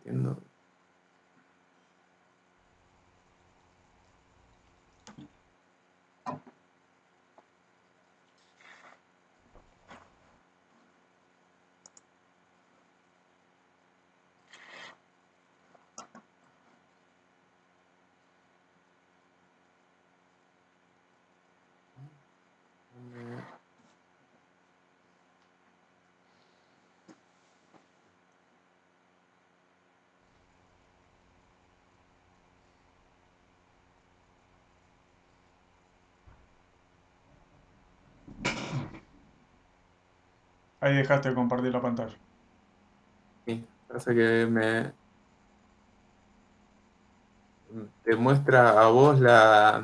Entiendo. Ahí dejaste de compartir la pantalla. Sí, parece que te muestra a vos la...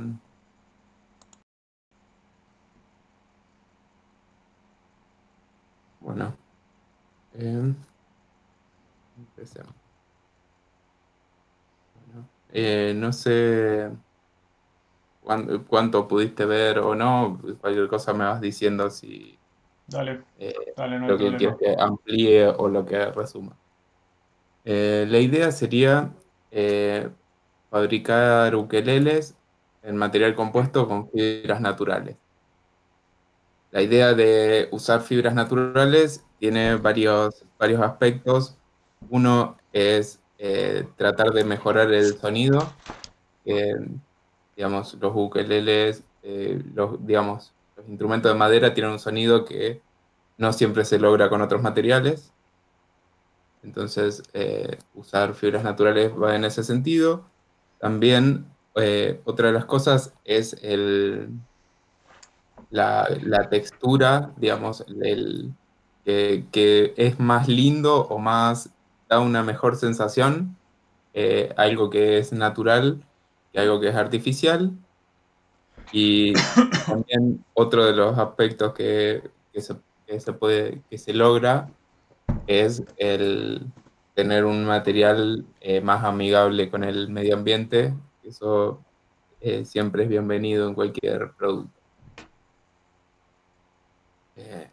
Bueno, empecemos. Bueno, no sé cuánto pudiste ver o no, cualquier cosa me vas diciendo si Dale, eh, dale, no hay lo que quieres problema. que amplíe o lo que resuma. La idea sería fabricar ukeleles en material compuesto con fibras naturales. La idea de usar fibras naturales tiene varios aspectos. Uno es tratar de mejorar el sonido. Eh, digamos, los ukeleles, digamos, los instrumentos de madera tienen un sonido que no siempre se logra con otros materiales. Entonces, usar fibras naturales va en ese sentido. También, otra de las cosas es la textura, digamos, que es más lindo o más, da una mejor sensación, algo que es natural que algo que es artificial. Y también otro de los aspectos que se logra es el tener un material más amigable con el medio ambiente. Eso siempre es bienvenido en cualquier producto. Eh,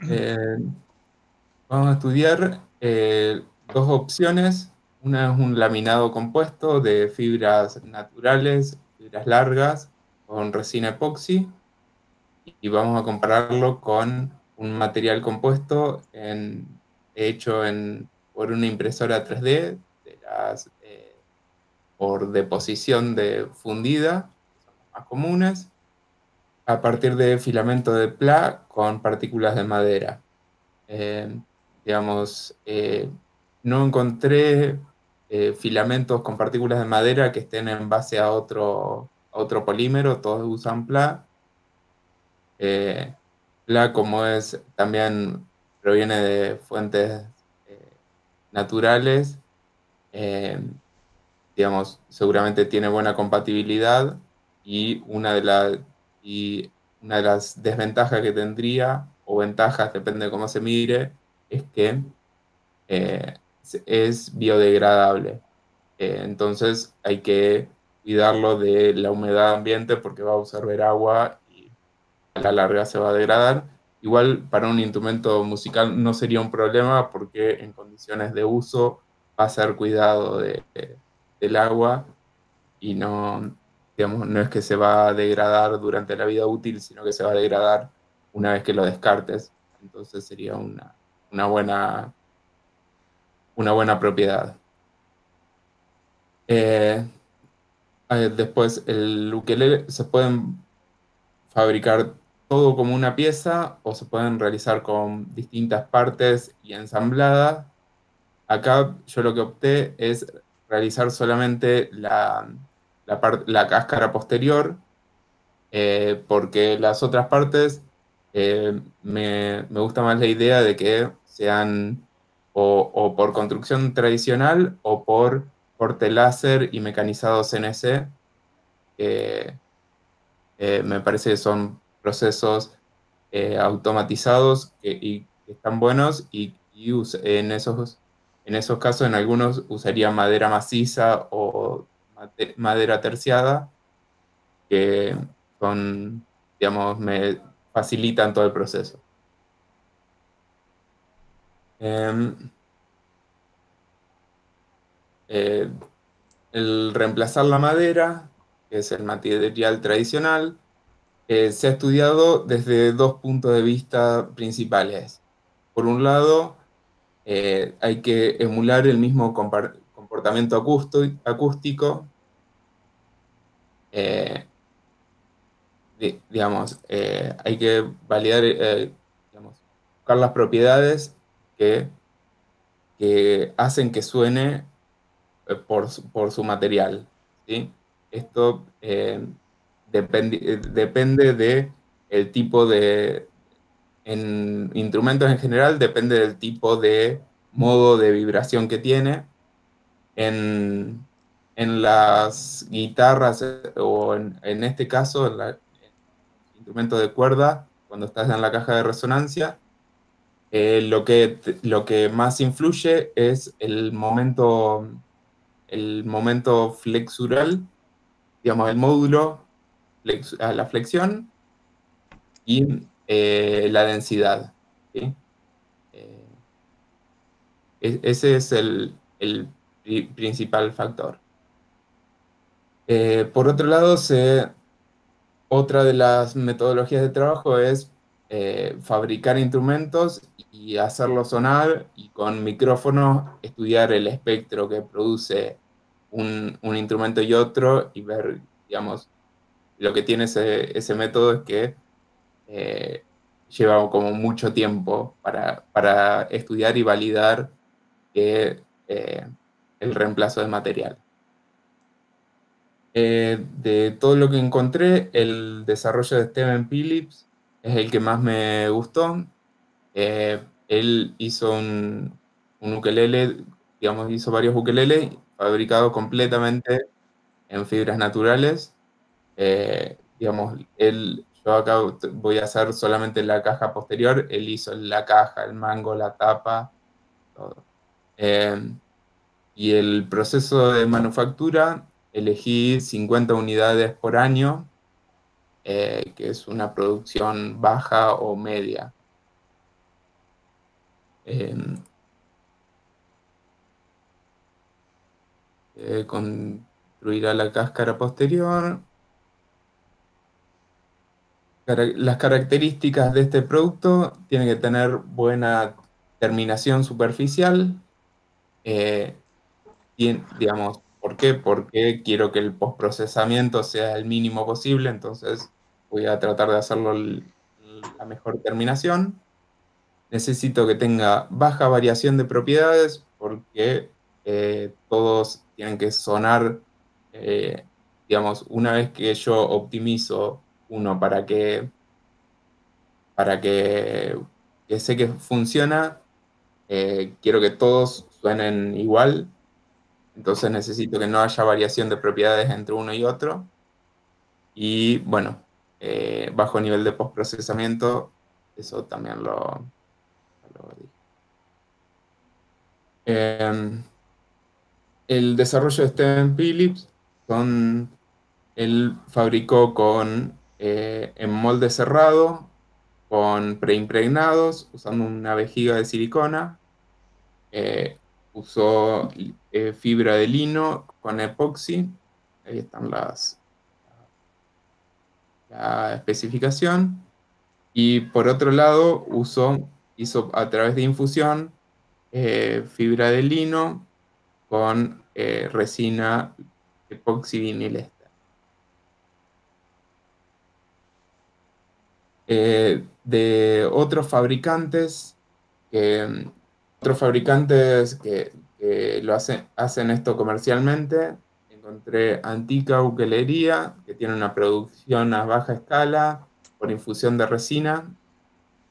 eh, Vamos a estudiar dos opciones. Una es un laminado compuesto de fibras naturales, fibras largas, con resina epoxi, y vamos a compararlo con un material compuesto hecho por una impresora 3D por deposición de fundida, que son las más comunes, a partir de filamento de PLA con partículas de madera. Eh, digamos, no encontré filamentos con partículas de madera que estén en base a otro polímero, todos usan PLA. Eh, PLA, como es, también proviene de fuentes eh, naturales, eh, digamos, seguramente tiene buena compatibilidad y y una de las desventajas que tendría, o ventajas, depende de cómo se mire, es que eh, es biodegradable. Entonces hay que cuidarlo de la humedad ambiente porque va a absorber agua y a la larga se va a degradar. Igual para un instrumento musical no sería un problema porque en condiciones de uso va a ser cuidado del agua y no, digamos, no es que se va a degradar durante la vida útil, sino que se va a degradar una vez que lo descartes. Entonces sería una buena, una buena propiedad. Eh, Después, el ukelele se pueden fabricar todo como una pieza o se pueden realizar con distintas partes y ensambladas. Acá yo lo que opté es realizar solamente la cáscara posterior, porque las otras partes me gusta más la idea de que sean o por construcción tradicional o por corte láser y mecanizado CNC. eh, Me parece que son procesos automatizados que están buenos en esos casos en algunos usaría madera maciza o madera terciada que son, digamos, me facilitan todo el proceso. Em, eh, el reemplazar la madera, que es el material tradicional, se ha estudiado desde dos puntos de vista principales. Por un lado, hay que emular el mismo comportamiento acústico, eh, digamos, hay que validar, digamos, buscar las propiedades que, que hacen que suene por su material, ¿sí? Esto depende de el tipo en instrumentos en general, depende del tipo de modo de vibración que tiene. En las guitarras, o en este caso, en los instrumentos de cuerda, cuando estás en la caja de resonancia, lo que más influye es el momento flexural, digamos, el módulo, a la flexión y la densidad, ¿sí? Eh, Ese es el principal factor. Por otro lado, otra de las metodologías de trabajo es fabricar instrumentos y hacerlos sonar, y con micrófonos estudiar el espectro que produce un instrumento y otro, y ver, digamos, lo que tiene ese método es que eh, lleva como mucho tiempo para estudiar y validar que, el reemplazo de material. De todo lo que encontré, el desarrollo de Steven Phillips es el que más me gustó. Él hizo un ukelele, digamos, hizo varios ukeleles fabricados completamente en fibras naturales. Digamos, yo acá voy a hacer solamente la caja posterior, él hizo la caja, el mango, la tapa, todo. Eh, y el proceso de manufactura, elegí 50 unidades por año, que es una producción baja o media. Eh, Construirá la cáscara posterior. Las características de este producto tienen que tener buena terminación superficial. Eh, digamos, ¿por qué? Porque quiero que el postprocesamiento sea el mínimo posible, entonces voy a tratar de hacerlo la mejor terminación. Necesito que tenga baja variación de propiedades, porque todos tienen que sonar, eh, digamos, una vez que yo optimizo uno que sé que funciona, quiero que todos suenen igual. Entonces necesito que no haya variación de propiedades entre uno y otro. Y bueno, bajo nivel de postprocesamiento, eso también lo dije. Eh, el desarrollo de Steven Phillips él fabricó en molde cerrado, con preimpregnados, usando una vejiga de silicona. Eh, Usó fibra de lino con epoxi. Ahí están la especificación. Y por otro lado, hizo a través de infusión fibra de lino con resina epoxi vinilester. De que, otros fabricantes que hacen esto comercialmente, encontré Antica Ukelería, que tiene una producción a baja escala por infusión de resina.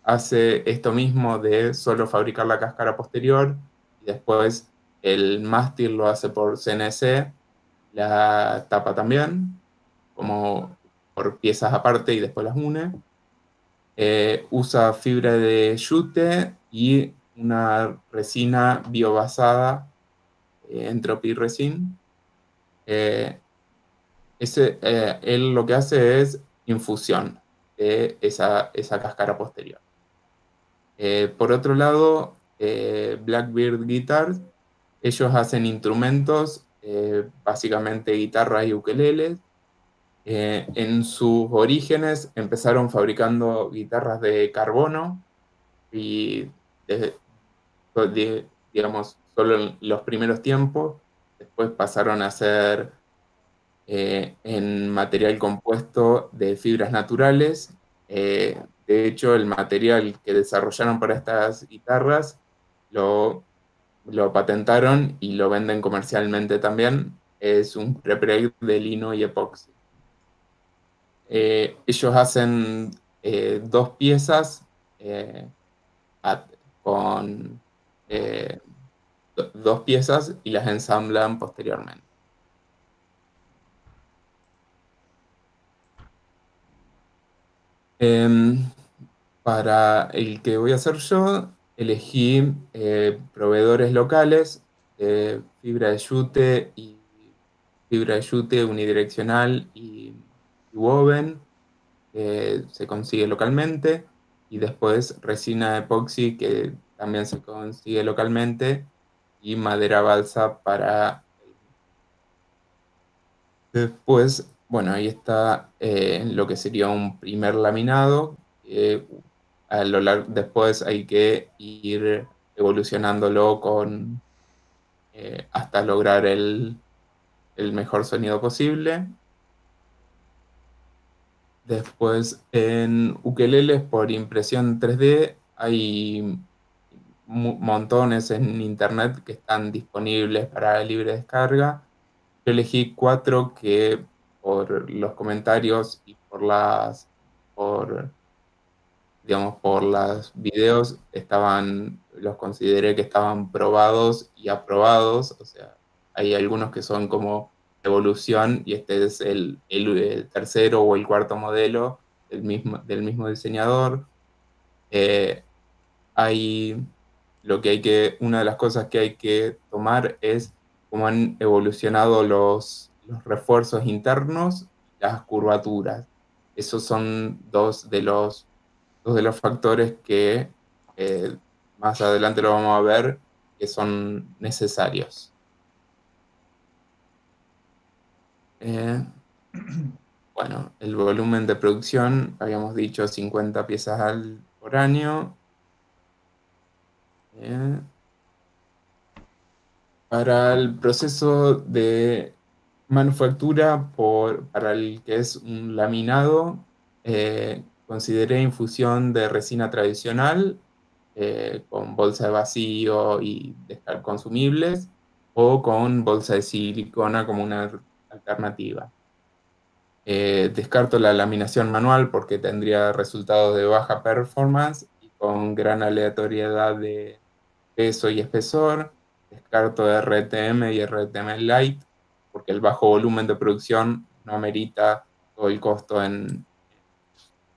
Hace esto mismo de solo fabricar la cáscara posterior, y después el mástil lo hace por CNC, la tapa también, como por piezas aparte, y después las une. Usa fibra de yute y una resina biobasada, Entropy Resin. Eh, Él lo que hace es infusión de esa cáscara posterior. Por otro lado, Blackbird Guitars. Ellos hacen instrumentos, básicamente guitarras y ukeleles. En sus orígenes empezaron fabricando guitarras de carbono y desde, digamos, solo en los primeros tiempos, después pasaron a hacer en material compuesto de fibras naturales. De hecho, el material que desarrollaron para estas guitarras lo, lo patentaron y lo venden comercialmente también. Es un prepreg de lino y epoxi. Ellos hacen dos piezas eh, a- con eh, dos piezas y las ensamblan posteriormente. Em, para el que voy a hacer yo, elegí proveedores locales de fibra de yute y fibra de yute unidireccional y woven, que se consigue localmente, y después resina epoxi, que también se consigue localmente, y madera balsa para el... Después, bueno, ahí está lo que sería un primer laminado. Después hay que ir evolucionándolo hasta lograr el mejor sonido posible. Después, en ukeleles por impresión 3D hay montones en internet que están disponibles para libre descarga. Yo elegí cuatro que por los comentarios y por, digamos, por los videos los consideré que estaban probados y aprobados. O sea, hay algunos que son como evolución y este es el tercero o el cuarto modelo del mismo diseñador. Eh, hay una de las cosas que hay que tomar es cómo han evolucionado los refuerzos internos y las curvaturas. Esos son dos de los factores que eh, más adelante lo vamos a ver que son necesarios. Eh, bueno, el volumen de producción, habíamos dicho 50 piezas por año. Eh, Para el proceso de manufactura, para el que es un laminado, consideré infusión de resina tradicional con bolsa de vacío y consumibles, o con bolsa de silicona como una alternativa. Descarto la laminación manual porque tendría resultados de baja performance y con gran aleatoriedad de peso y espesor. Descarto RTM y RTM Lite porque el bajo volumen de producción no amerita todo el costo en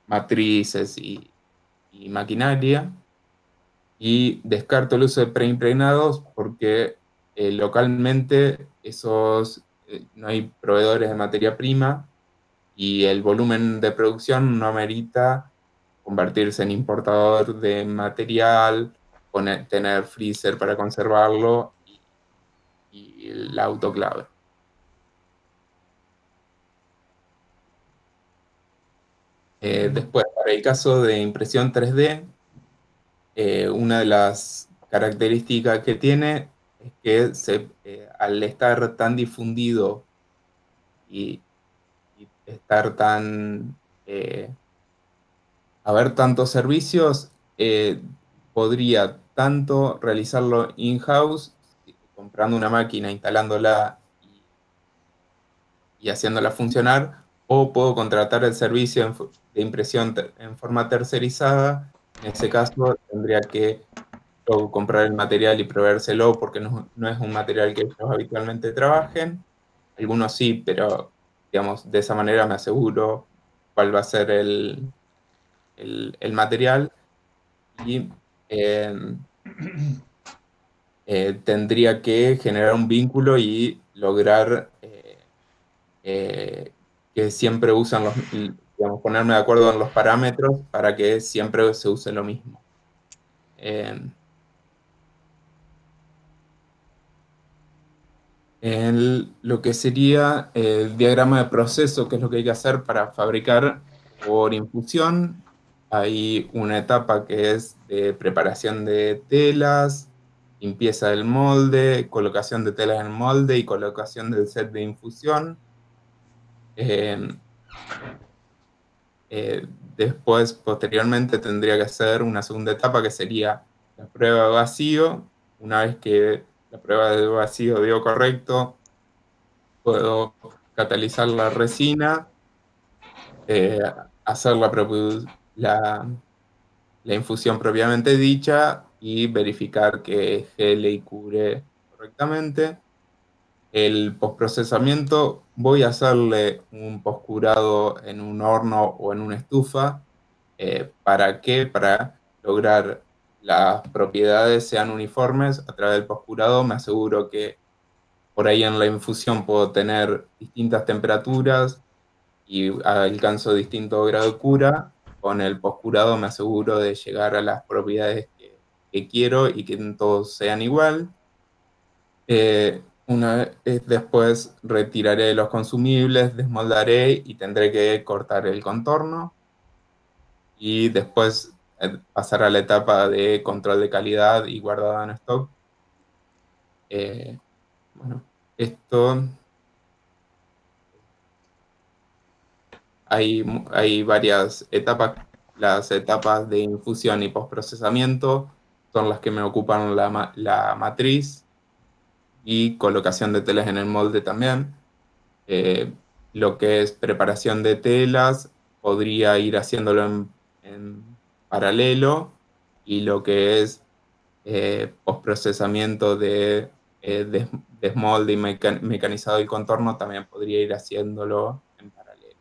matrices y maquinaria. Y descarto el uso de preimpregnados porque localmente no hay proveedores de materia prima y el volumen de producción no amerita convertirse en importador de material, tener freezer para conservarlo y la autoclave. Después, para el caso de impresión 3D, una de las características que tiene es que al estar tan difundido y estar haber tantos servicios, podría tanto realizarlo in-house, comprando una máquina, instalándola y haciéndola funcionar, o puedo contratar el servicio de impresión en forma tercerizada. En ese caso, tendría que yo comprar el material y proveérselo porque no es un material que ellos habitualmente trabajen. Algunos sí, pero digamos, de esa manera me aseguro cuál va a ser el material y eh, tendría que generar un vínculo y lograr que siempre usan digamos, ponerme de acuerdo en los parámetros para que siempre se use lo mismo. Eh, lo que sería el diagrama de proceso, que es lo que hay que hacer para fabricar por infusión. Hay una etapa que es de preparación de telas, limpieza del molde, colocación de telas en el molde y colocación del set de infusión. Eh, Después, posteriormente, tendría que hacer una segunda etapa que sería la prueba de vacío. Una vez que la prueba de vacío dio correcto, puedo catalizar la resina, eh, hacer la, la infusión propiamente dicha y verificar que gele y cubre correctamente. El postprocesamiento voy a hacerle un postcurado en un horno o en una estufa. ¿Para qué? Para lograr las propiedades sean uniformes. A través del postcurado me aseguro que por ahí en la infusión puedo tener distintas temperaturas y alcanzo distinto grado de cura. Con el postcurado me aseguro de llegar a las propiedades que quiero y que todos sean igual. Después retiraré los consumibles, desmoldaré y tendré que cortar el contorno. Y después pasar a la etapa de control de calidad y guardado en stock. Eh, bueno, esto hay varias etapas. Las etapas de infusión y postprocesamiento son las que me ocupan la matriz y colocación de telas en el molde también. Eh, lo que es preparación de telas podría ir haciéndolo en paralelo, y lo que es postprocesamiento de desmolde y mecanizado del contorno también podría ir haciéndolo en paralelo.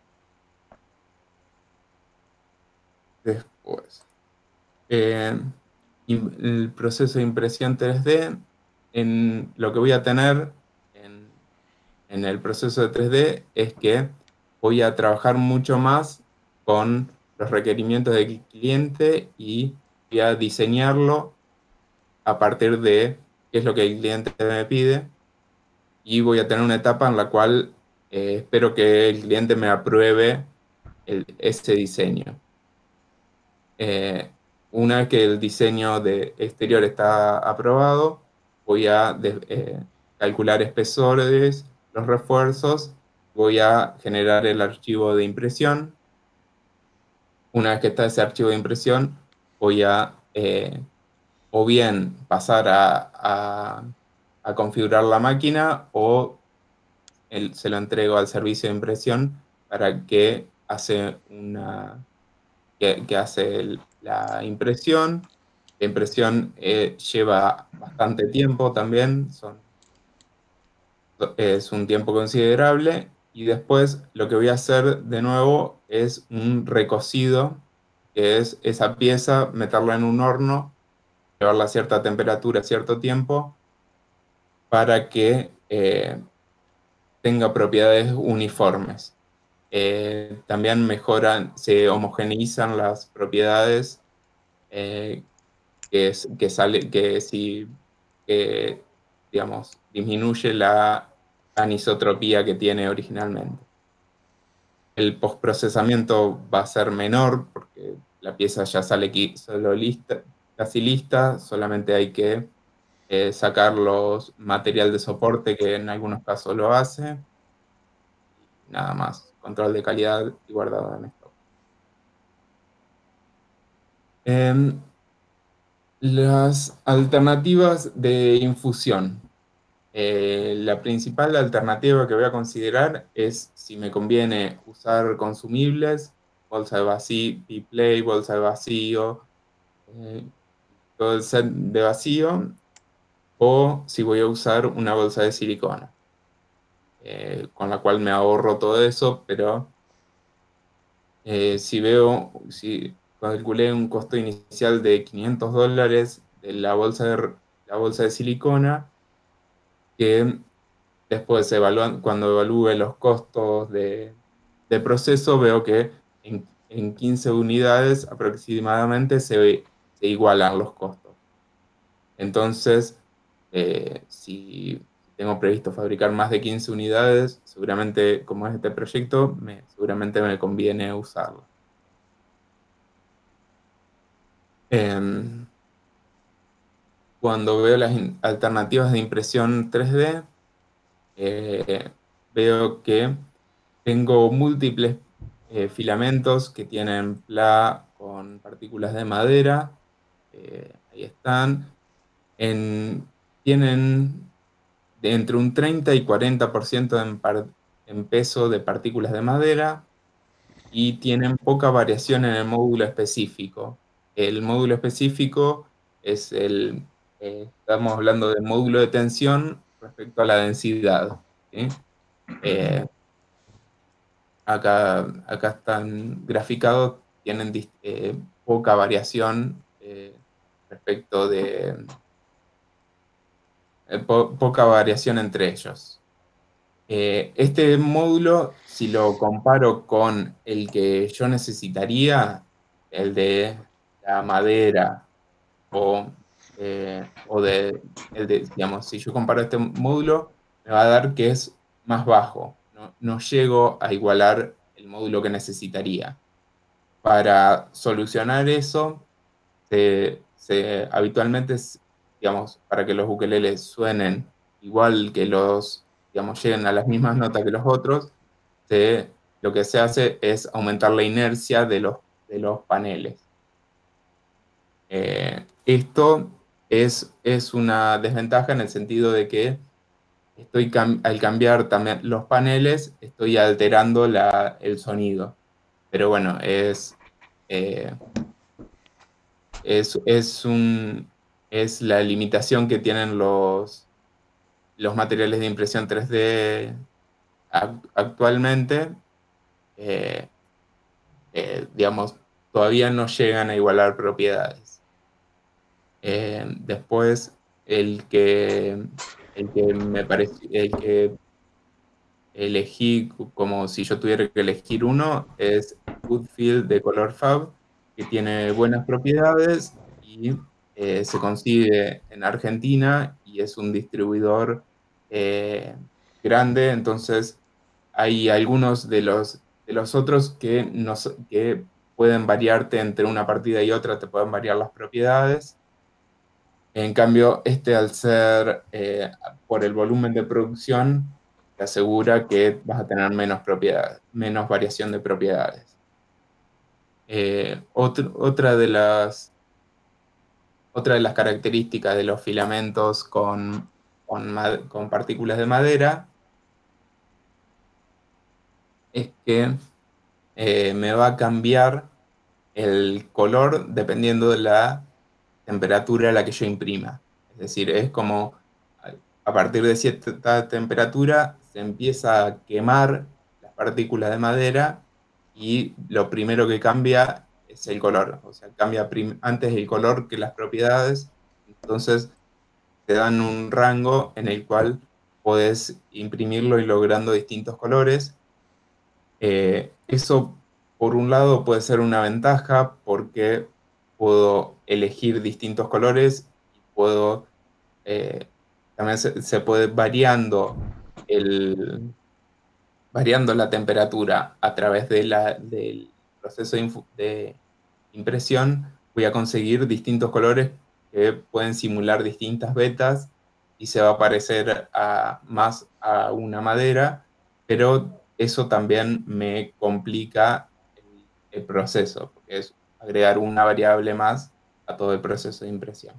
Después, eh, el proceso de impresión 3D, en lo que voy a tener en el proceso de 3D es que voy a trabajar mucho más con los requerimientos del cliente y voy a diseñarlo a partir de qué es lo que el cliente me pide, y voy a tener una etapa en la cual espero que el cliente me apruebe ese diseño. Una vez que el diseño de exterior está aprobado, voy a calcular espesores, los refuerzos, voy a generar el archivo de impresión. Una vez que está ese archivo de impresión, voy a o bien pasar a configurar la máquina, o se lo entrego al servicio de impresión para que hace la impresión. La impresión lleva bastante tiempo también, es un tiempo considerable, y después lo que voy a hacer de nuevo es un recocido, que es esa pieza, meterla en un horno, llevarla a cierta temperatura, cierto tiempo, para que tenga propiedades uniformes. También se homogeneizan las propiedades, que si, digamos, disminuye la anisotropía que tiene originalmente. El postprocesamiento va a ser menor porque la pieza ya sale aquí solo lista, casi lista, solamente hay que sacar los material de soporte, que en algunos casos lo hace, y nada más, control de calidad y guardado en stock. Las alternativas de infusión. La principal alternativa que voy a considerar es si me conviene usar consumibles, bolsa de vacío, P-Play, bolsa de vacío, todo el set de vacío, o si voy a usar una bolsa de silicona, con la cual me ahorro todo eso, pero si calculé un costo inicial de $500 de la bolsa de silicona, que después cuando evalúe los costos de proceso, veo que en 15 unidades aproximadamente se igualan los costos. Entonces, si tengo previsto fabricar más de 15 unidades, seguramente como es este proyecto, seguramente me conviene usarlo. Cuando veo las alternativas de impresión 3D, veo que tengo múltiples filamentos que tienen PLA con partículas de madera. Ahí están. Tienen de entre un 30 y 40% en peso de partículas de madera y tienen poca variación en el módulo específico. El módulo específico es estamos hablando del módulo de tensión respecto a la densidad, ¿sí? Eh, acá están graficados, tienen poca variación respecto de poca variación entre ellos. Este módulo, si lo comparo con el que yo necesitaría, el de la madera digamos, si yo comparo este módulo, me va a dar que es más bajo. No llego a igualar el módulo que necesitaría. Para solucionar eso, habitualmente, digamos, para que los ukeleles suenen igual que digamos, lleguen a las mismas notas que los otros, lo que se hace es aumentar la inercia de los paneles. Esto es una desventaja en el sentido de que al cambiar también los paneles, estoy alterando el sonido. Pero bueno, eh, es la limitación que tienen los materiales de impresión 3D actualmente. eh, digamos, todavía no llegan a igualar propiedades. Después, el que elegí como si yo tuviera que elegir uno es Goodfield de Color Fab, que tiene buenas propiedades y se consigue en Argentina y es un distribuidor grande. Entonces hay algunos de los otros que pueden variarte entre una partida y otra, te pueden variar las propiedades. En cambio, al ser por el volumen de producción, te asegura que vas a tener menos propiedades, menos variación de propiedades. Otra de las características de los filamentos con partículas de madera es que me va a cambiar el color dependiendo de la temperatura a la que yo imprima. Es decir, es como a partir de cierta temperatura se empieza a quemar las partículas de madera y lo primero que cambia es el color. O sea, cambia antes el color que las propiedades. Entonces te dan un rango en el cual podés imprimirlo y logrando distintos colores. Eso, por un lado, puede ser una ventaja porque puedo elegir distintos colores y también se puede variando la temperatura a través del proceso de impresión, voy a conseguir distintos colores que pueden simular distintas vetas y se va a parecer más a una madera, pero eso también me complica el proceso, porque es agregar una variable más a todo el proceso de impresión.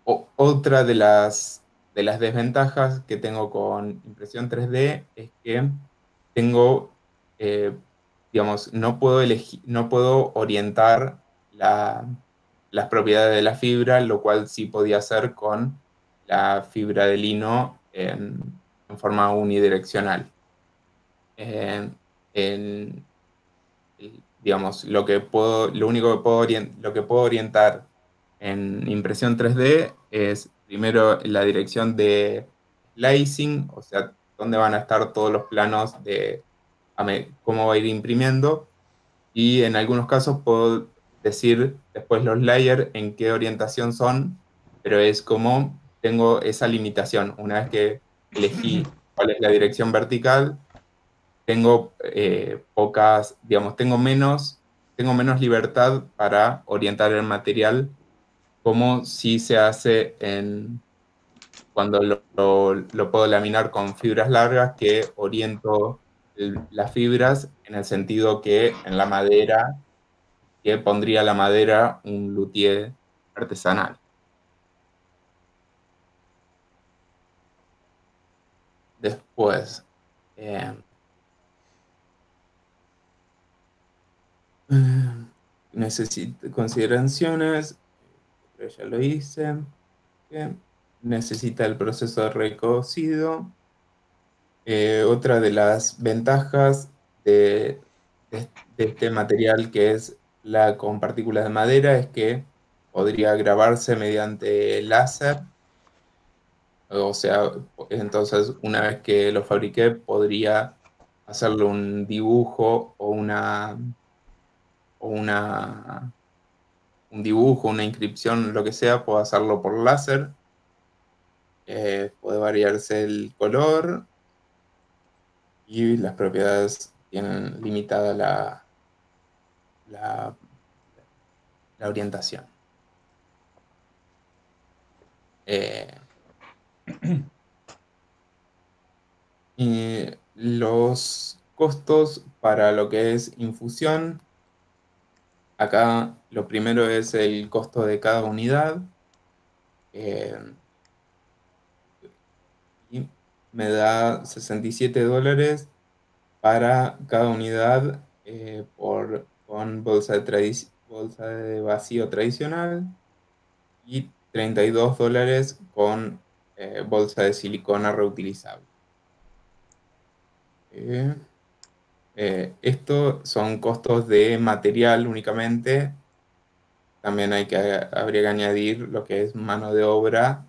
Otra de las desventajas que tengo con impresión 3D es que digamos, no puedo orientar las propiedades de la fibra, lo cual sí podía hacer con la fibra de lino en forma unidireccional. Digamos, lo único que puedo orientar en impresión 3D es primero la dirección de slicing, o sea, dónde van a estar todos los planos de cómo va a ir imprimiendo, y en algunos casos puedo decir después los layers en qué orientación son, pero es como tengo esa limitación. Una vez que elegí cuál es la dirección vertical, tengo pocas, digamos, tengo menos libertad para orientar el material como si se hace cuando lo puedo laminar con fibras largas, que oriento las fibras en el sentido que en la madera, que pondría la madera un luthier artesanal. Después, eh, necesito consideraciones, pero ya lo hice. Bien. Necesita el proceso de recocido. Otra de las ventajas de este material, que es la con partículas de madera, es que podría grabarse mediante láser. O sea, entonces una vez que lo fabriqué, podría hacerle un dibujo o un dibujo, una inscripción, lo que sea, puedo hacerlo por láser. Puede variarse el color y las propiedades tienen limitada la, la orientación. Eh, y los costos para lo que es infusión, acá lo primero es el costo de cada unidad. eh, y me da $67 para cada unidad con bolsa de vacío tradicional, y $32 con bolsa de silicona reutilizable. Esto son costos de material únicamente. También habría que añadir lo que es mano de obra,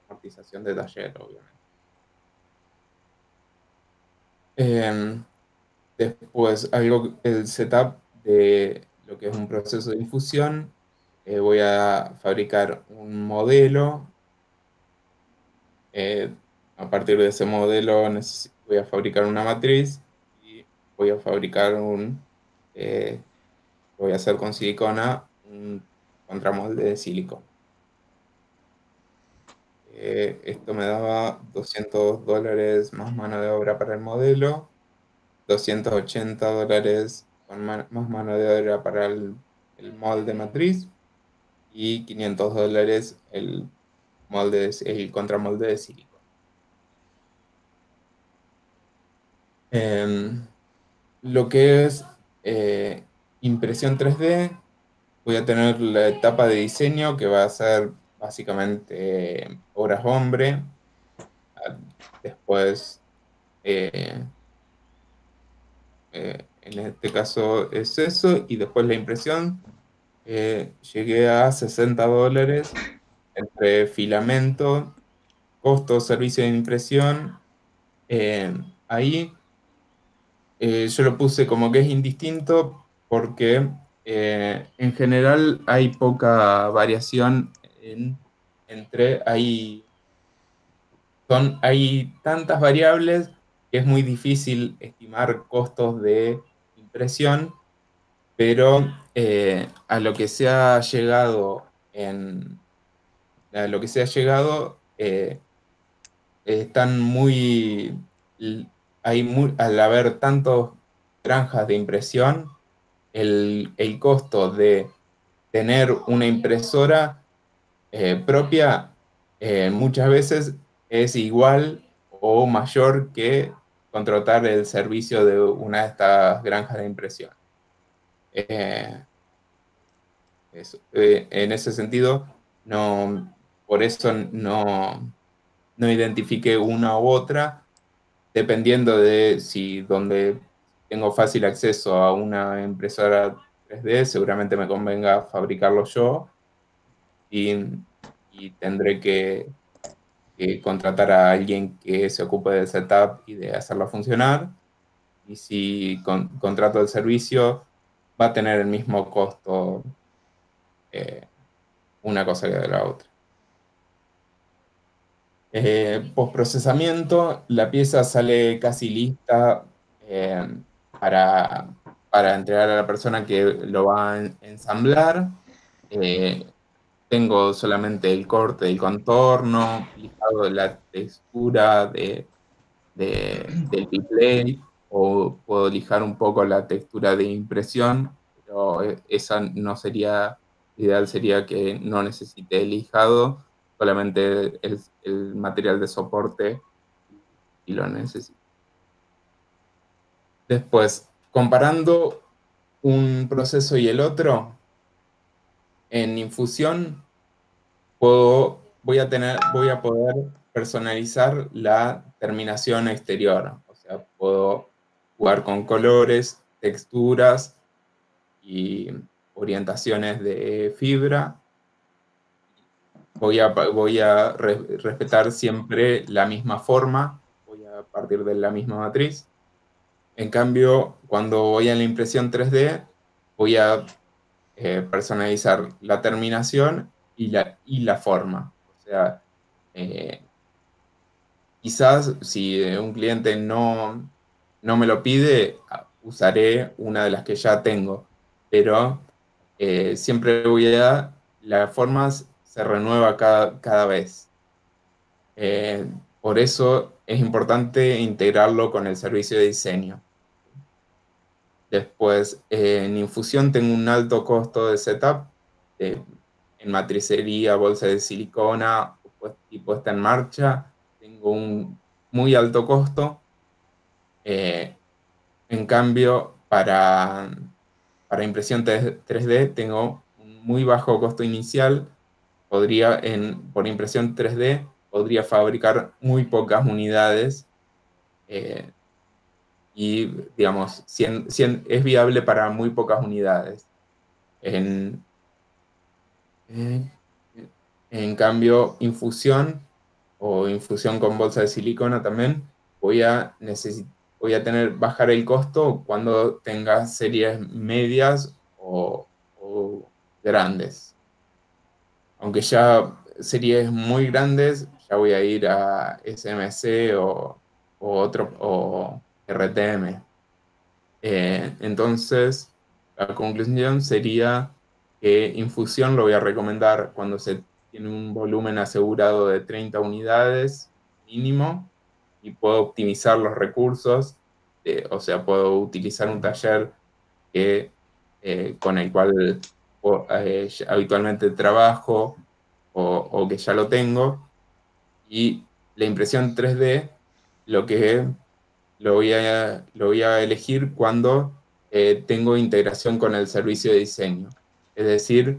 amortización de taller, obviamente. Eh, Después, el setup de lo que es un proceso de infusión. Voy a fabricar un modelo. Eh, a partir de ese modelo voy a fabricar una matriz y voy a fabricar voy a hacer con silicona un contramolde de silicona. Esto me daba $200 más mano de obra para el modelo, $280 más mano de obra para el molde matriz, y $500 el contramolde de silicona. Em, lo que es impresión 3D, voy a tener la etapa de diseño, que va a ser básicamente obras hombre. Después, eh, en este caso es eso, y después la impresión. Llegué a $60 entre filamento, costo, servicio de impresión. Eh, Ahí yo lo puse como que es indistinto porque en general hay poca variación entre, hay tantas variables que es muy difícil estimar costos de impresión, pero a lo que se ha llegado, están l- al haber tantas granjas de impresión, el costo de tener una impresora propia muchas veces es igual o mayor que contratar el servicio de una de estas granjas de impresión. Eh, en ese sentido, por eso no identifiqué una u otra, dependiendo de si donde tengo fácil acceso a una impresora 3D, seguramente me convenga fabricarlo yo, y, y tendré que contratar a alguien que se ocupe del setup y de hacerlo funcionar. Y si contrato el servicio, va a tener el mismo costo, una cosa que de la otra. Postprocesamiento, la pieza sale casi lista para, para entregar a la persona que lo va a ensamblar. Eh, Tengo solamente el corte del contorno, lijado de la textura del display, o puedo lijar un poco la textura de impresión, pero esa no sería, ideal sería que no necesite lijado, solamente el material de soporte y lo necesito. Después, comparando un proceso y el otro, en infusión voy a poder personalizar la terminación exterior. O sea, puedo jugar con colores, texturas y orientaciones de fibra. Voy a respetar siempre la misma forma, voy a partir de la misma matriz. En cambio, cuando voy a la impresión 3D, voy a personalizar la terminación y la forma. O sea, eh, quizás si un cliente no me lo pide, usaré una de las que ya tengo, pero siempre la forma se renueva cada vez. Por eso es importante integrarlo con el servicio de diseño. Después, en infusión tengo un alto costo de setup, eh, en matricería, bolsa de silicona y puesta en marcha. Tengo un muy alto costo. Eh, en cambio, para impresión 3D tengo un muy bajo costo inicial. Por impresión 3D podría fabricar muy pocas unidades, eh, y, digamos, es viable para muy pocas unidades. En, eh, en cambio, infusión o infusión con bolsa de silicona también, voy a bajar el costo cuando tenga series medias o grandes. Aunque ya series muy grandes, ya voy a ir a SMC o RTM. Entonces, la conclusión sería que infusión lo voy a recomendar cuando se tiene un volumen asegurado de 30 unidades mínimo y puedo optimizar los recursos. O sea, puedo utilizar un taller con el cual habitualmente trabajo o que ya lo tengo. Y la impresión 3D lo que lo voy a elegir cuando tengo integración con el servicio de diseño. Es decir,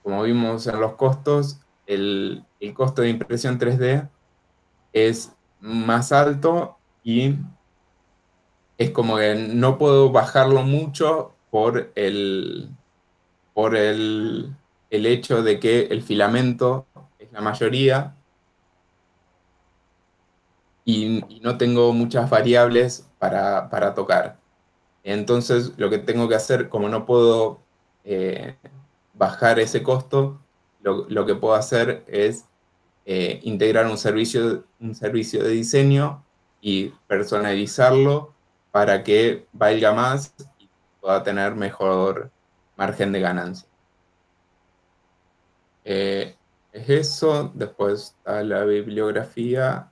como vimos en los costos, el costo de impresión 3D es más alto y es como que no puedo bajarlo mucho por el hecho de que el filamento es la mayoría y no tengo muchas variables para tocar. Entonces, lo que tengo que hacer, como no puedo eh, bajar ese costo, lo que puedo hacer es integrar un servicio de diseño y personalizarlo para que valga más y pueda tener mejor margen de ganancia. Es eso, después está la bibliografía,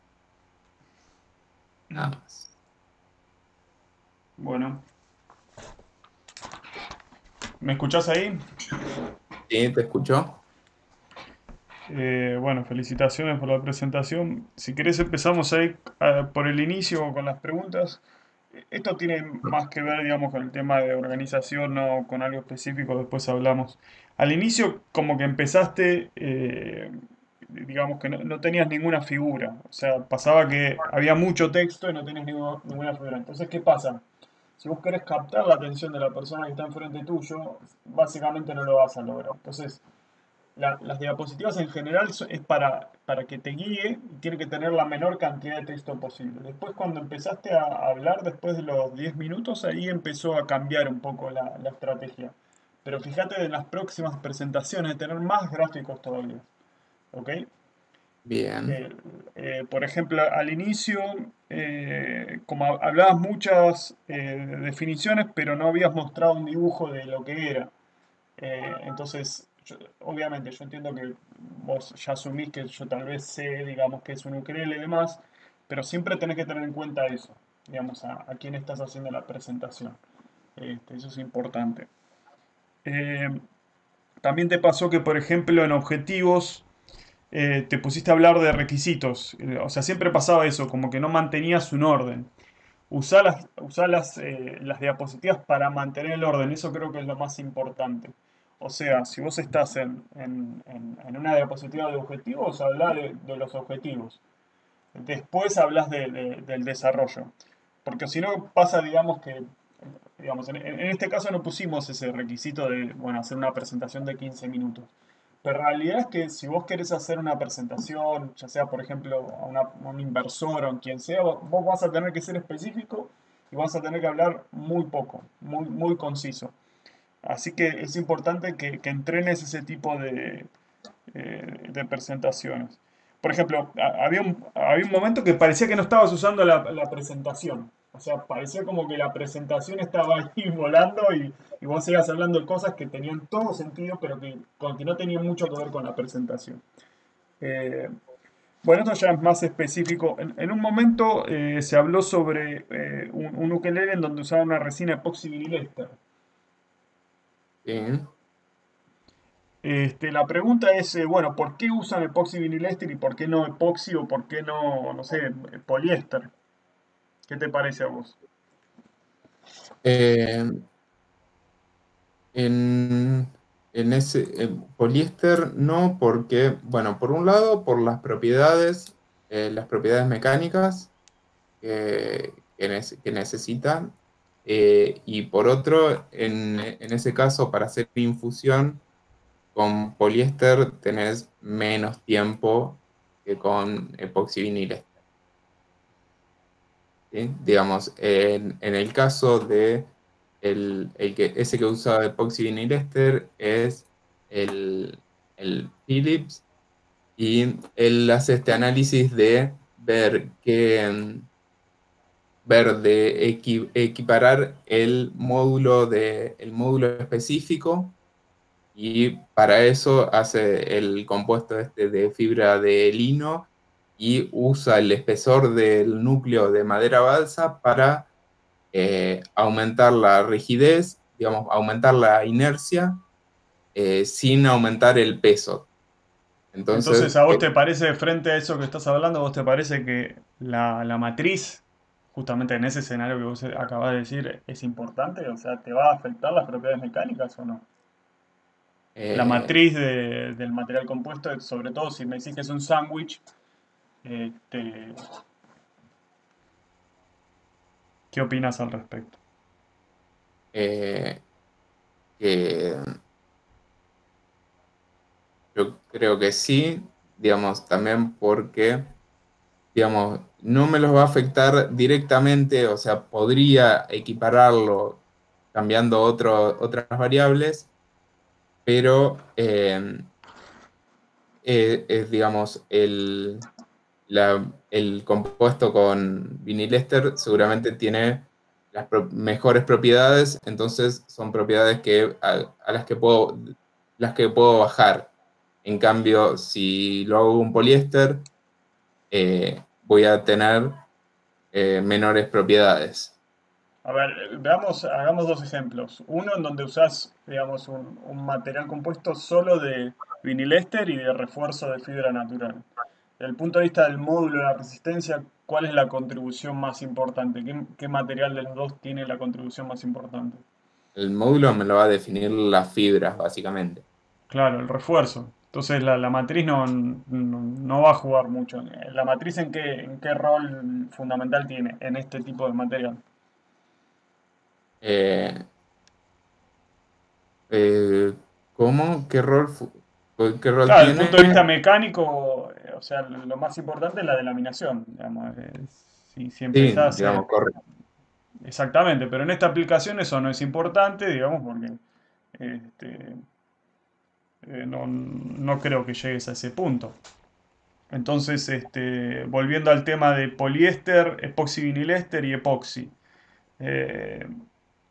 nada más. Bueno, ¿me escuchás ahí? ¿Sí? ¿Te escuchó? Bueno, felicitaciones por la presentación. Si querés empezamos ahí por el inicio con las preguntas. Esto tiene más que ver, digamos, con el tema de organización, no con algo específico, después hablamos. Al inicio, como que empezaste, digamos que no tenías ninguna figura. O sea, pasaba que había mucho texto y no tenías ninguna figura. Entonces, ¿qué pasa? Si vos querés captar la atención de la persona que está enfrente tuyo, básicamente no lo vas a lograr. Entonces, las diapositivas en general es para que te guíe y tiene que tener la menor cantidad de texto posible. Después cuando empezaste a hablar, después de los 10 minutos, ahí empezó a cambiar un poco la estrategia. Pero fíjate en las próximas presentaciones de tener más gráficos todavía. ¿Ok? Bien, Por ejemplo, al inicio, como hablabas muchas definiciones, pero no habías mostrado un dibujo de lo que era. Entonces, obviamente, yo entiendo que vos ya asumís que yo tal vez sé, digamos, que es un ukelele y demás, pero siempre tenés que tener en cuenta eso, digamos, a quién estás haciendo la presentación. Eso es importante. Eh, También te pasó que, por ejemplo, en objetivos te pusiste a hablar de requisitos. O sea, siempre pasaba eso, como que no mantenías un orden. Usá las diapositivas para mantener el orden. Eso creo que es lo más importante. O sea, si vos estás en una diapositiva de objetivos, habla de los objetivos. Después hablas del desarrollo. Porque si no pasa, digamos que, digamos, en este caso no pusimos ese requisito de, bueno, hacer una presentación de 15 minutos. Pero la realidad es que si vos querés hacer una presentación, ya sea por ejemplo a un inversor o a quien sea, vos vas a tener que ser específico y vas a tener que hablar muy poco, muy conciso. Así que es importante que entrenes ese tipo de presentaciones. Por ejemplo, había un momento que parecía que no estabas usando la presentación. O sea, parecía como que la presentación estaba ahí volando y vos ibas hablando de cosas que tenían todo sentido, pero que no tenían mucho que ver con la presentación. Eh, bueno, esto ya es más específico. En un momento se habló sobre un ukelele en donde usaba una resina epoxi vinil. bien. La pregunta es, bueno, ¿por qué usan epoxi viniliéster y por qué no epoxi o por qué no, no sé, poliéster? ¿Qué te parece a vos? Eh, en, en ese poliéster no, porque, bueno, por un lado, por las propiedades mecánicas que necesita, y por otro, en ese caso, para hacer infusión con poliéster tenés menos tiempo que con epoxivinil. ¿Sí? Digamos, en el caso de ese que usa epoxi vinil éster es el, el Philips, y él hace este análisis de ver de equiparar el módulo específico, y para eso hace el compuesto este de fibra de lino y usa el espesor del núcleo de madera balsa para aumentar la rigidez, digamos, aumentar la inercia, sin aumentar el peso. Entonces, Entonces, ¿a vos te parece, frente a eso que estás hablando, vos te parece que la matriz, justamente en ese escenario que vos acabás de decir, es importante? O sea, ¿te va a afectar las propiedades mecánicas o no? La eh, matriz del material compuesto, sobre todo si me decís que es un sándwich, este, ¿qué opinas al respecto? eh, que yo creo que sí, digamos, también porque, digamos, no me los va a afectar directamente, o sea, podría equipararlo cambiando otras variables, pero es, digamos, el compuesto con vinilester seguramente tiene mejores propiedades, entonces son propiedades a las que puedo bajar. En cambio, si lo hago con poliéster, voy a tener menores propiedades. A ver, veamos, hagamos dos ejemplos. Uno en donde usás, digamos, un material compuesto solo de viniléster y de refuerzo de fibra natural. Desde el punto de vista del módulo de la resistencia, ¿cuál es la contribución más importante? ¿Qué material de los dos tiene la contribución más importante? El módulo me lo va a definir las fibras, básicamente. Claro, el refuerzo. Entonces la matriz no va a jugar mucho. ¿La matriz en qué rol fundamental tiene en este tipo de material? Eh, eh, ¿Cómo? ¿Qué rol Claro, desde el punto de vista tiene? mecánico, o sea, lo más importante es la delaminación, digamos. Si Sí, empezás, digamos, correcto. exactamente, pero en esta aplicación eso no es importante, digamos, porque este, no creo que llegues a ese punto. Entonces, volviendo al tema de poliéster, epoxivinilester y epoxi. Eh,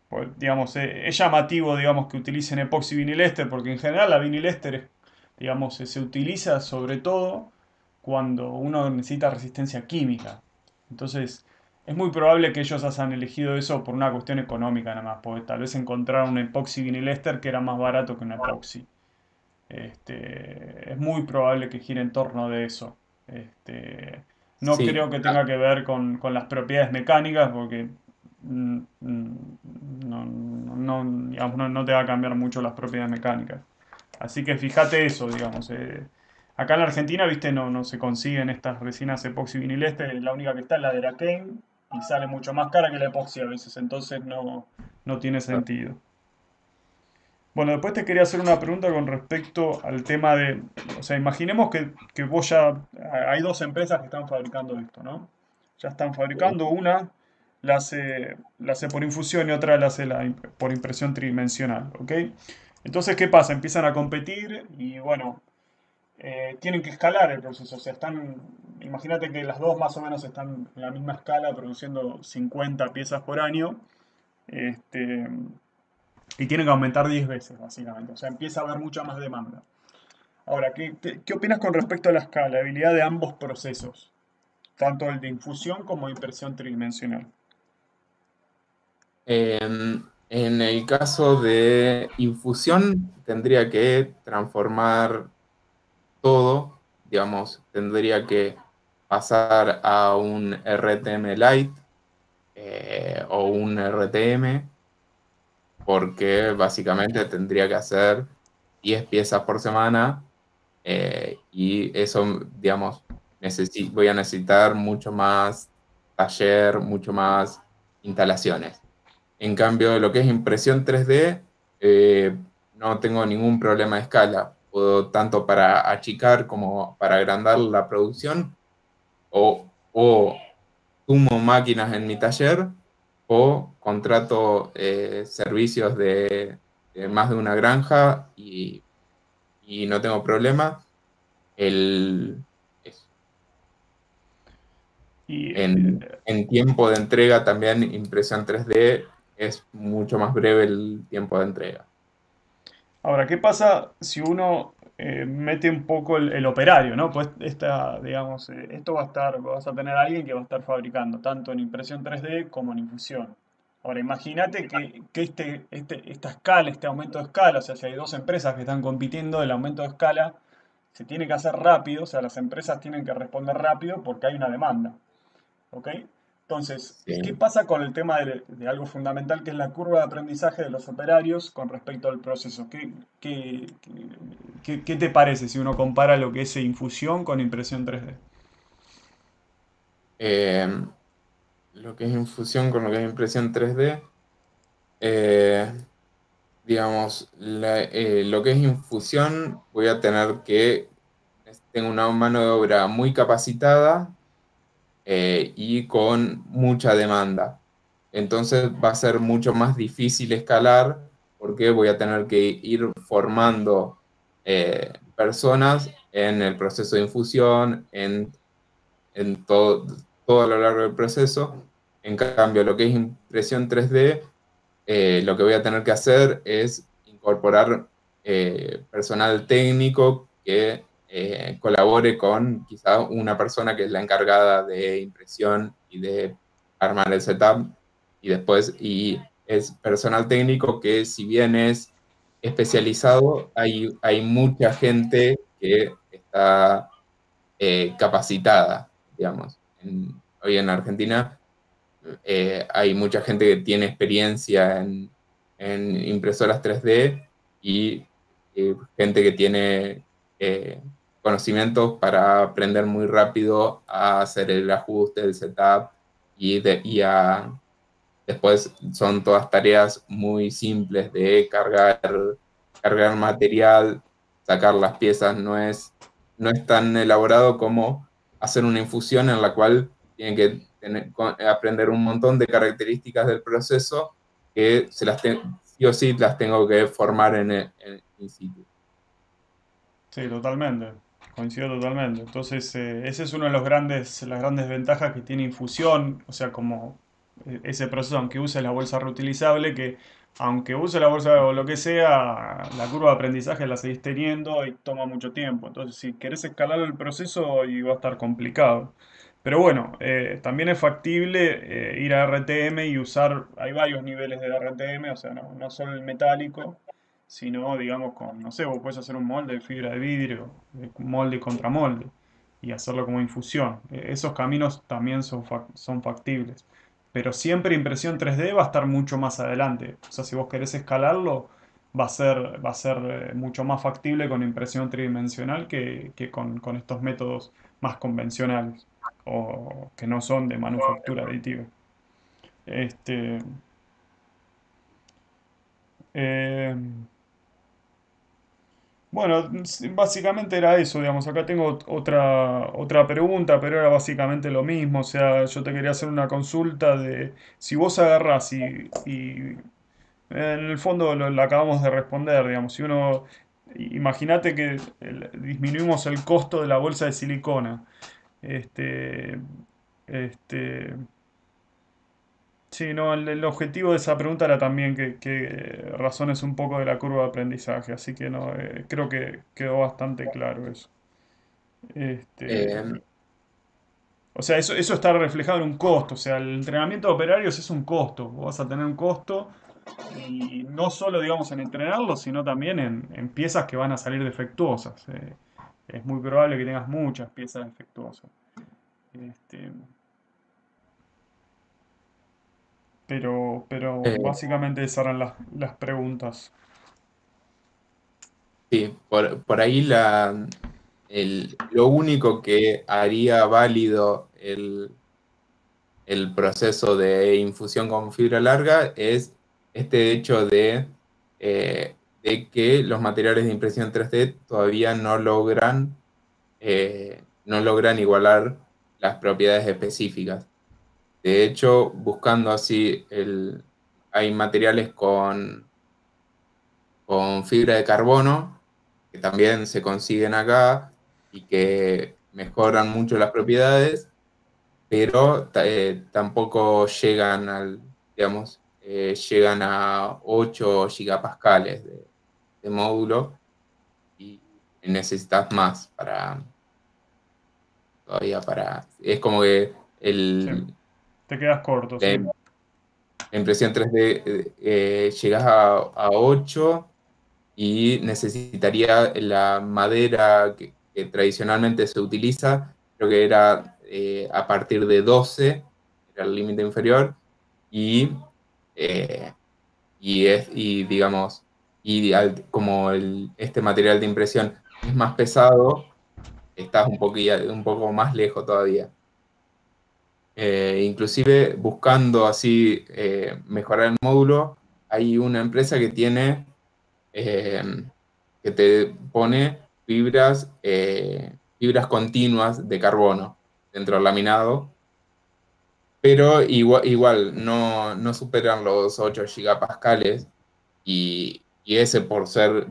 pues, digamos, es llamativo, digamos, que utilicen epoxi vinilester porque en general la vinilester, digamos, se utiliza sobre todo cuando uno necesita resistencia química. Entonces, es muy probable que ellos hayan elegido eso por una cuestión económica nada más, porque tal vez encontraron un epoxi vinilester que era más barato que un epoxi. Es muy probable que gire en torno de eso. Este, no Sí, creo que tenga que ver con las propiedades mecánicas, porque digamos, no te va a cambiar mucho las propiedades mecánicas. Así que fíjate eso, digamos. Acá en la Argentina, viste, no se consiguen estas resinas epoxi vinileste. La única que está es la de Araquém y sale mucho más cara que la epoxi a veces. Entonces no tiene sentido. Bueno, después te quería hacer una pregunta con respecto al tema de, o sea, imaginemos que vos ya, hay dos empresas que están fabricando esto, ¿no? Ya están fabricando, una la hace por infusión y otra la hace por impresión tridimensional, ¿ok? Entonces, ¿qué pasa? Empiezan a competir y bueno, tienen que escalar el proceso, o sea, imagínate que las dos más o menos están en la misma escala produciendo 50 piezas por año. Este, y tienen que aumentar 10 veces, básicamente. O sea, empieza a haber mucha más demanda. Ahora, ¿qué opinas con respecto a la escalabilidad de ambos procesos? Tanto el de infusión como de impresión tridimensional. En el caso de infusión, tendría que transformar todo, digamos, tendría que pasar a un RTM Lite o un RTM, porque básicamente tendría que hacer 10 piezas por semana y eso, digamos, voy a necesitar mucho más taller, mucho más instalaciones. En cambio, lo que es impresión 3D, no tengo ningún problema de escala. Puedo tanto para achicar como para agrandar la producción o sumo máquinas en mi taller o contrato servicios de más de una granja y no tengo problema. El, Y en tiempo de entrega también impresión 3D es mucho más breve el tiempo de entrega. ahora, ¿qué pasa si uno mete un poco el operario, ¿no? Pues digamos, esto vas a tener a alguien que va a estar fabricando tanto en impresión 3D como en infusión. Ahora, imagínate que esta escala, este aumento de escala, o sea, si hay dos empresas que están compitiendo, el aumento de escala se tiene que hacer rápido, o sea, las empresas tienen que responder rápido porque hay una demanda. ¿Ok? Entonces, ¿qué Sí. pasa con el tema de algo fundamental que es la curva de aprendizaje de los operarios con respecto al proceso? ¿Qué te parece si uno compara lo que es infusión con impresión 3D? Eh, lo que es infusión con lo que es impresión 3D, eh, digamos, lo que es infusión voy a tener que, tengo una mano de obra muy capacitada y con mucha demanda. Entonces va a ser mucho más difícil escalar porque voy a tener que ir formando personas en el proceso de infusión, en todo a lo largo del proceso. En cambio, lo que es impresión 3D, lo que voy a tener que hacer es incorporar personal técnico que colabore con quizá una persona que es la encargada de impresión y de armar el setup y es personal técnico que si bien es especializado, hay mucha gente que está capacitada, digamos. Hoy en Argentina hay mucha gente que tiene experiencia en impresoras 3D y gente que tiene conocimientos para aprender muy rápido a hacer el ajuste, el setup después son todas tareas muy simples de cargar material, sacar las piezas, no es tan elaborado como hacer una infusión en la cual tienen que aprender un montón de características del proceso que sí o sí las tengo que formar in situ. Sí, totalmente. coincido totalmente. Entonces, ese es uno de las grandes ventajas que tiene Infusión, o sea, como ese proceso, aunque use la bolsa reutilizable, que aunque use la bolsa o lo que sea, la curva de aprendizaje la seguís teniendo y toma mucho tiempo. Entonces, si querés escalar el proceso, y va a estar complicado. Pero bueno, también es factible ir a RTM y usar, hay varios niveles de RTM, o sea, no solo el metálico, sino, digamos, con, no sé, vos puedes hacer un molde de fibra de vidrio, molde contra molde, y hacerlo como infusión. Esos caminos también son factibles. Pero siempre impresión 3D va a estar mucho más adelante. O sea, si vos querés escalarlo, va a ser mucho más factible con impresión tridimensional que con estos métodos más convencionales o que no son de manufactura aditiva. Este, eh, bueno, básicamente era eso, digamos. Acá tengo otra pregunta, pero era básicamente lo mismo. O sea, yo te quería hacer una consulta de si vos agarrás y en el fondo lo acabamos de responder, digamos. Si uno, imagínate que disminuimos el costo de la bolsa de silicona. Este, este, sí, no, el objetivo de esa pregunta era también que razones un poco de la curva de aprendizaje, así que no, creo que quedó bastante claro eso. Este, Eh, o sea, eso está reflejado en un costo, o sea, el entrenamiento de operarios es un costo, vos vas a tener un costo y no solo, digamos, en entrenarlos, sino también en piezas que van a salir defectuosas. Es muy probable que tengas muchas piezas defectuosas. Este, pero eh, básicamente esas eran las preguntas. sí, por ahí lo único que haría válido el proceso de infusión con fibra larga es este hecho de que los materiales de impresión 3D todavía no logran igualar las propiedades específicas. De hecho, buscando así, hay materiales con fibra de carbono que también se consiguen acá y que mejoran mucho las propiedades, pero tampoco digamos, llegan a 8 gigapascales de módulo y necesitas más es como que Sí, te quedas corto, sí. la, la impresión 3D llegas a 8 y necesitaría la madera que tradicionalmente se utiliza, creo que era a partir de 12 era el límite inferior, y, eh, y digamos, como este material de impresión es más pesado, estás un poco más lejos todavía. Inclusive buscando así mejorar el módulo, hay una empresa eh, que te pone fibras continuas de carbono dentro del laminado, pero igual no superan los 8 gigapascales y ese por ser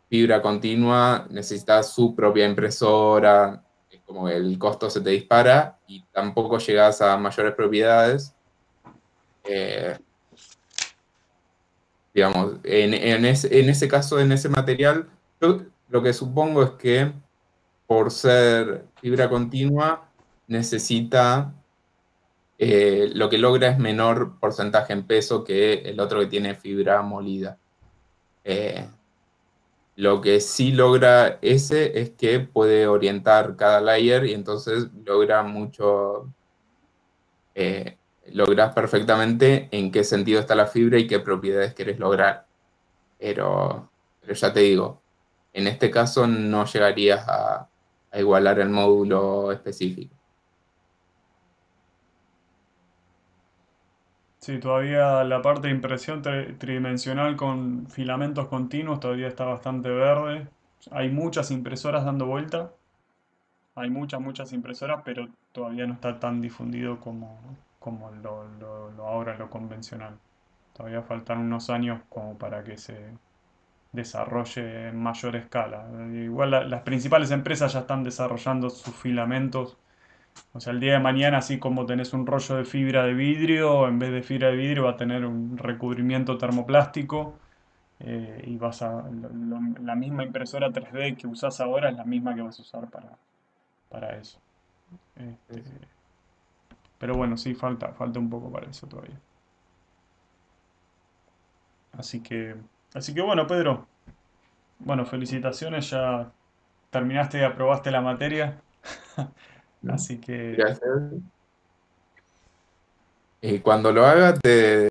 fibra continua necesitas su propia impresora, es como que el costo se te dispara y tampoco llegas a mayores propiedades. Eh, digamos, en ese caso, en ese material, yo lo que supongo es que por ser fibra continua, necesita, lo que logra es menor porcentaje en peso que el otro que tiene fibra molida. Eh, lo que sí logra ese es que puede orientar cada layer y entonces logras perfectamente en qué sentido está la fibra y qué propiedades querés lograr. Pero ya te digo, en este caso no llegarías a igualar el módulo específico. Sí, todavía la parte de impresión tridimensional con filamentos continuos todavía está bastante verde. Hay muchas impresoras dando vuelta, hay muchas impresoras, pero todavía no está tan difundido como ahora lo convencional. Todavía faltan unos años como para que se desarrolle en mayor escala. Igual las principales empresas ya están desarrollando sus filamentos. O sea, el día de mañana, así como tenés un rollo de fibra de vidrio, en vez de fibra de vidrio va a tener un recubrimiento termoplástico, y la misma impresora 3D que usás ahora es la misma que vas a usar para eso. Este, Sí, pero bueno, sí, falta un poco para eso todavía. Así que, así que bueno, Pedro, bueno, felicitaciones, ya terminaste y aprobaste la materia. ¿no? Así que Gracias. Y cuando lo haga, te